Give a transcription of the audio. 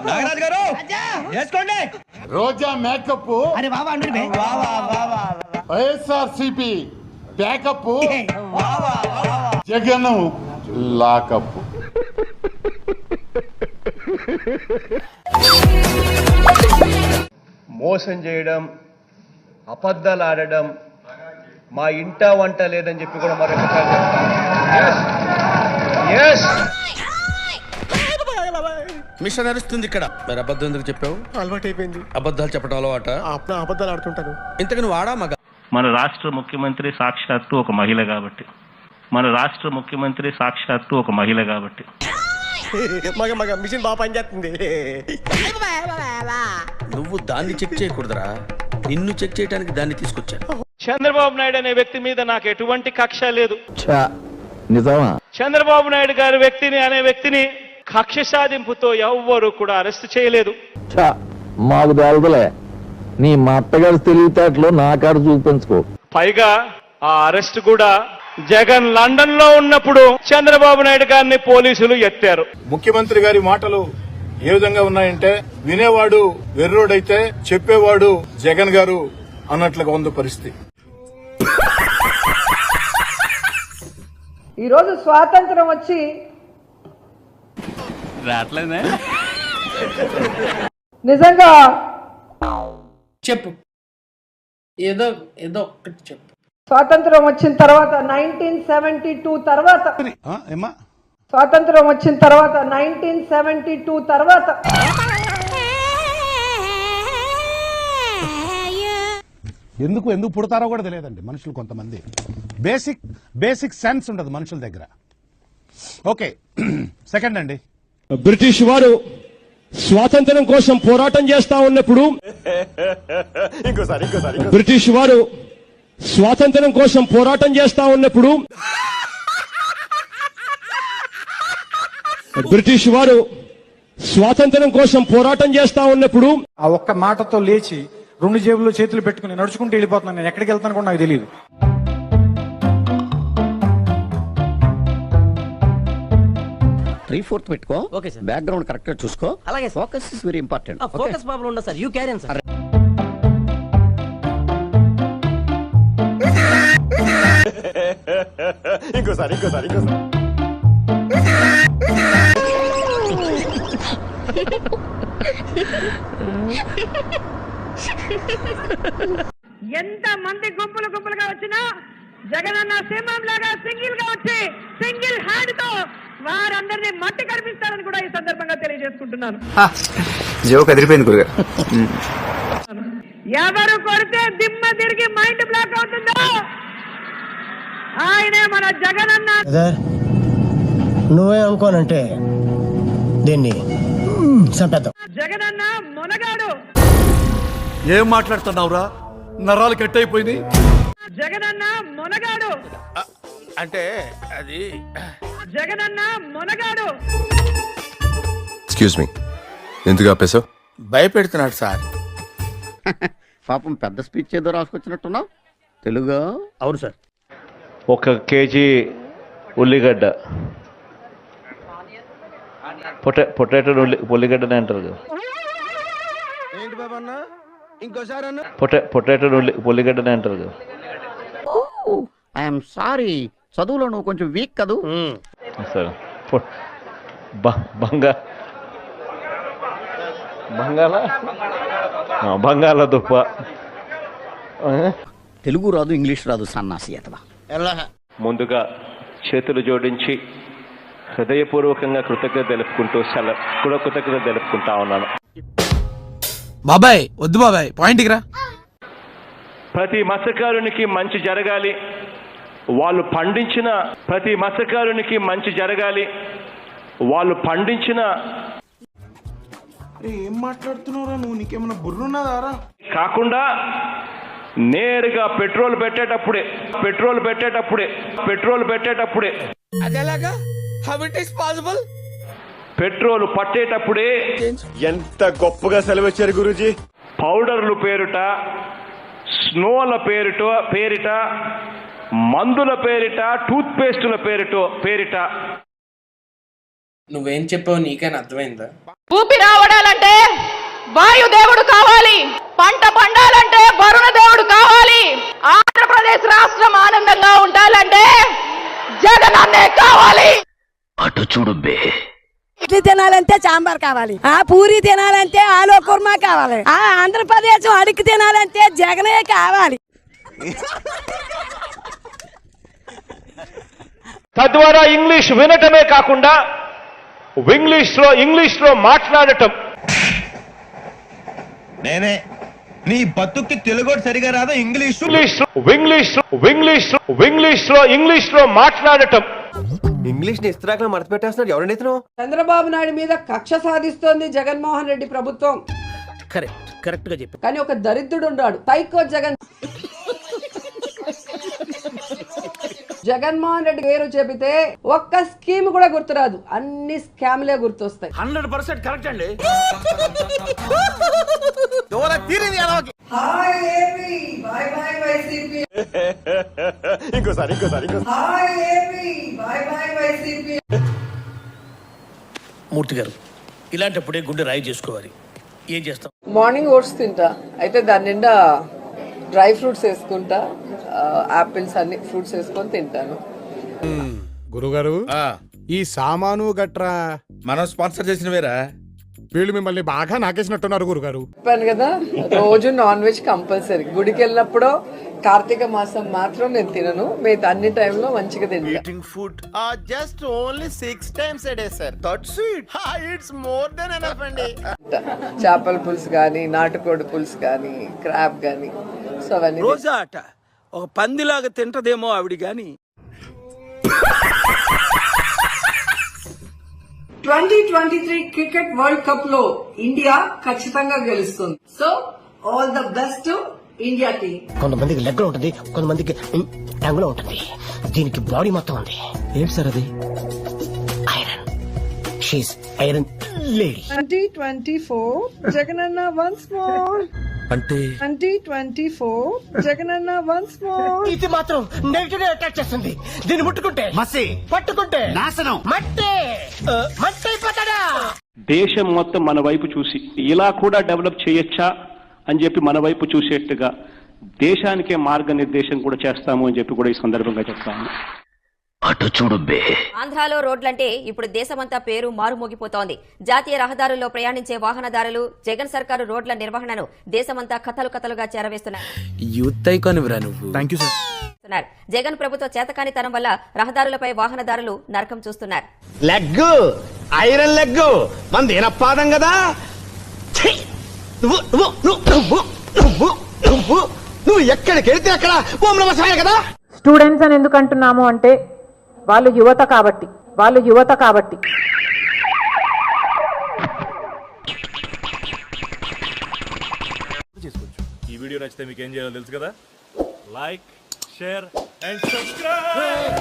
నాగరాజు గారు వేసుకోండి. రోజా మేకప్ అరే బాబా అండి వైఎస్ఆర్సిపి బ్యాకప్ జగన్ లాకప్. మోసం చేయడం, అబద్ధాలు ఆడడం, మా ఇంట వంట లేదని చెప్పి కూడా మరొకసారి మిషన్ నడుస్తుంది ఇక్కడ. మరి అబద్ధం ఎందుకు చెప్పావు? అలవాటు అయిపోయింది. అబద్ధాలు చెప్పడం అలవాట? అబద్ధాలు ఆడుతుంటాను. ఇంతకు నువ్వు ఆడా మగ? మన రాష్ట్ర ముఖ్యమంత్రి సాక్షాత్తు ఒక మహిళ కాబట్టి మగ మగ మిషన్ బాగా పనిచేస్తుంది. నువ్వు దాన్ని చెక్ చేయకూడదురా, నిన్ను చెక్ చేయడానికి దాన్ని తీసుకొచ్చా. చంద్రబాబు నాయుడు అనే వ్యక్తి మీద నాకు ఎటువంటి కక్ష లేదు. నిజమా? చంద్రబాబు నాయుడు గారి వ్యక్తిని కక్ష సాధింపుతో ఎవ్వరూ కూడా అరెస్ట్ చేయలేదు. మాకు తెలదలే, నీ మా అత్తగారి తెలివితేటలో నా కాడ చూపించుకో. పైగా ఆ అరెస్ట్ కూడా జగన్ లండన్ లో ఉన్నప్పుడు చంద్రబాబు నాయుడు గారిని పోలీసులు ఎత్తారు. ముఖ్యమంత్రి గారి మాటలు ఏ విధంగా ఉన్నాయంటే, వినేవాడు వెర్రోడైతే చెప్పేవాడు జగన్ గారు అన్నట్లుగా ఉంది పరిస్థితి. ఈరోజు స్వాతంత్రం వచ్చి రావట్లేదే. నిజంగా చెప్పు, ఏదో ఒక్కటి చెప్పు. స్వాతంత్రం వచ్చిన తర్వాత 1972 తర్వాత స్వాతంత్రం వచ్చిన తర్వాత 1972 తర్వాత ఎందుకు పుడతారో కూడా తెలియదండి మనుషులు. కొంతమంది బేసిక్ సెన్స్ ఉండదు మనుషుల దగ్గర. ఓకే, సెకండ్ అండి. బ్రిటిష్ వారు స్వాతంత్రం కోసం పోరాటం చేస్తా ఉన్నప్పుడు బ్రిటిష్ వారు స్వాతంత్రం కోసం పోరాటం చేస్తా ఉన్నప్పుడు బ్రిటిష్ వారు స్వాతంత్రం కోసం పోరాటం చేస్తా ఉన్నప్పుడు ఆ ఒక్క మాటతో లేచి 2 జేబుల్లో చేతులు పెట్టుకుని నడుచుకుంటూ వెళ్ళిపోతున్నాను. నేను ఎక్కడికి వెళ్తాను కూడా నాకు తెలియదు. త్రీ-ఫోర్త్ పెట్టుకో. Okay sir. బ్యాక్గ్రౌండ్ కరెక్ట్ గా చూసుకో. అలాగే. Focus is very important. Focus problem ఉండదు sir, you carry on sir. ఇంకోసారి ఎంత మంది గుంపులుగా వచ్చినా జగనన్న సింహం లాగా సింగిల్ గా వచ్చి సింగిల్ హ్యాండ్ తో వారందరినీ మట్టి కనిపిస్తారని కూడా ఈ సందర్భంగా తెలియజేసుకుంటున్నాను. ఎవరు కొడితే దిమ్మ తిరిగి మైండ్ బ్లాక్ అవుతుందో ఆయనే మన జగనన్న. నువ్వే అనుకోనంటే దీన్ని చంపేద్దాం. జగనన్న మొనగాడు. ఏం మాట్లాడుతున్నావురా? నరాలు కట్ అయిపోయింది. జగనన్న మొనగాడు అంటే అది జగనన్న మొనగాడు. ఎక్స్క్యూజ్ మీ, ఎందుకు ఆపేశావు? భయపెడుతున్నాడు సార్. పాపం పెద్ద స్పీచ్ ఏదో రాసుకొచ్చినట్టున్నావు. తెలుగు? అవును సార్. 1 కేజీ ఉల్లిగడ్డ, పొటాటో ఉల్లిగడ్డనే అంటారు కదా. ఏంటి బాబా అన్న? ఇంకోసారి అన్న. పొటాటో ఉల్లిగడ్డనే అంటారు కదా. ఐఎమ్ సారీ, చదువులో నువ్వు కొంచెం వీక్ కదూ. సరే. బంగాళదుంప. తెలుగు రాదు, ఇంగ్లీష్ రాదు, సన్నాసి అతవా. ముందుగా చేతులు జోడించి హృదయపూర్వకంగా కృతజ్ఞత తెలుపుకుంటా ఉన్నాను. బాబాయ్ వద్దు బాబాయ్, పాయింట్కి రా. ప్రతి మత్స్యకారునికి మంచి జరగాలి, వాళ్ళు పండించిన ప్రతి మత్స్యకారునికి మంచి జరగాలి, వాళ్ళు పండించిన. ఏం మాట్లాడుతున్నావురా నువ్వు? నీకేమన్నా బుర్రున్నదారా? కాకుండా నేరుగా పెట్రోల్ పెట్టేటప్పుడే అదేలాగా? How it is possible? Petrol పట్టేటప్పుడే ఎంత గొప్పగా సెలవిచ్చారు గురూజీ. పౌడర్లు పేరిట, స్నోల పేరిట, మందుల పేరిట, టూత్ పేస్టుల పేరిట నువ్వేం చెప్పావు నీకైనా అర్థమైందా? ఊపి రావడాలంటే వాయుదేవుడు కావాలి, పంట పండాలంటే వరుణ దేవుడు కావాలి, ఆంధ్రప్రదేశ్ రాష్ట్రం ఆనందంగా ఉండాలంటే జగనన్నే కావాలి. అటు చూడు బే. ఇడ్లీ తినాలంటే సాంబార్ కావాలి, ఆ పూరి తినాలంటే ఆలు కుర్మా కావాలి, ఆ ఆంధ్రప్రదేశ్ అడుగు తినాలంటే జగనే కావాలి. తద్వారా ఇంగ్లీష్ వినటమే కాకుండా ఇంగ్లీష్ లో మాట్లాడటం. నేనే నీ బతుక్కి తెలుగు సరిగా రాదు, ఇంగ్లీష్ లో మాట్లాడటం. ఇంగ్లీష్ ని ఇస్త్రాకులో మడత పెట్టేస్తున్నాడు ఎవరండి ఇతను? చంద్రబాబు నాయుడు మీద కక్ష సాధిస్తోంది జగన్మోహన్ రెడ్డి ప్రభుత్వం. కరెక్ట్ గా చెప్పి కానీ ఒక దరిద్రుడు ఉన్నాడు, సైకో జగన్. జగన్మోహన్ రెడ్డి పేరు చెబితే ఒక్క స్కీమ్ కూడా గుర్తురాదు, అన్ని స్కామ్లే గుర్తొస్తాయి. 100% కరెక్ట్ అండి. మూర్తి గారు, ఇలాంటప్పుడే గుండె రాయి చేసుకోవాలి. ఏం చేస్తాం? మార్నింగ్ ఓట్స్ తింటా, అయితే దాని నిండా డ్రై ఫ్రూట్స్ వేసుకుంటా, ఆపిల్స్ అన్ని ఫ్రూట్స్ వేసుకొని తింటాను. గురుగారు, ఈ సామాను గట్రా మనం స్పాన్సర్ చేసిన వేరా? వీళ్ళు మిమ్మల్ని బాగా నాకేసినట్టున్నారు గురుగారు. చెప్పాను కదా, రోజు నాన్ వెజ్ కంపల్సరీ. గుడికి వెళ్ళినప్పుడు కార్తీక మాసం మాత్రం నేను తినను, మిగతా అన్ని టైంలో మంచిగా తింటా. Food just only 6 times a day, sir. That's it. It's more than enough అండి. చేపల పులుసు కానీ, నాటుకోడి పులుసు కానీ, క్రాబ్ కానీ, సో అవన్నీ. రోజా అట ఒక పందిలాగా తింటదేమో ఆవిడ గాని. 2023 క్రికెట్ వరల్డ్ కప్ లో ఇండియా ఖచ్చితంగా గెలుస్తుంది. So all the best India team. కొంతమందికి లెగ్ ఉంటుంది, కొంతమందికి టంగులో ఉంటుంది. దీనికి బాడీ మొత్తం ఉంది. ఏంటి సార్ అది? Iron. She's iron lady. 2024 Jagananna once more. అంటే 2024 జగనన్న వన్స్ మోర్. ఇది మాత్రం నెగిటివ్ అటాక్ చేస్తుంది. దీన్ని ముట్టుకుంటే మసి, పట్టుకుంటే నాశనం, మట్టి అయిపోతాడా. దేశం మొత్తం మన వైపు చూసి ఇలా కూడా డెవలప్ చేయొచ్చా అని చెప్పి మన వైపు చూసేట్టుగా దేశానికే మార్గనిర్దేశం కూడా చేస్తాము అని చెప్పి కూడా ఈ సందర్భంగా చెప్తాను. అటు చూడు బే. ఆంధ్రాలో రోడ్లంటే ఇప్పుడు దేశమంతా పేరు మారుమోగిపోతోంది. జాతీయ రహదారుల్లో ప్రయాణించే వాహనదారులు జగన్ సర్కారు రోడ్ల నిర్వహణను దేశమంతా కథలుగా చేరవేస్తున్నారు. యూత్ ఐకాన్ ఇవ్వరా నువ్వు. Thank you sir. జగన్ ప్రభుత్వ చేతకానితనం వల్ల రహదారులపై వాహనదారులు నరకం చూస్తున్నారు. లెగ్ ఐరన్ లెగ్ మంది పాదం కదా. నువ్వు ఎక్కడికి వెళ్తే అక్కడ ఓం నమః శివాయ కదా. స్టూడెంట్స్ అని ఎందుకు అంటున్నాము అంటే వాళ్ళు యువత కాబట్టి. ఈ వీడియో నచ్చితే మీకు ఏం చేయాలో తెలుసు కదా. Like, share and subscribe.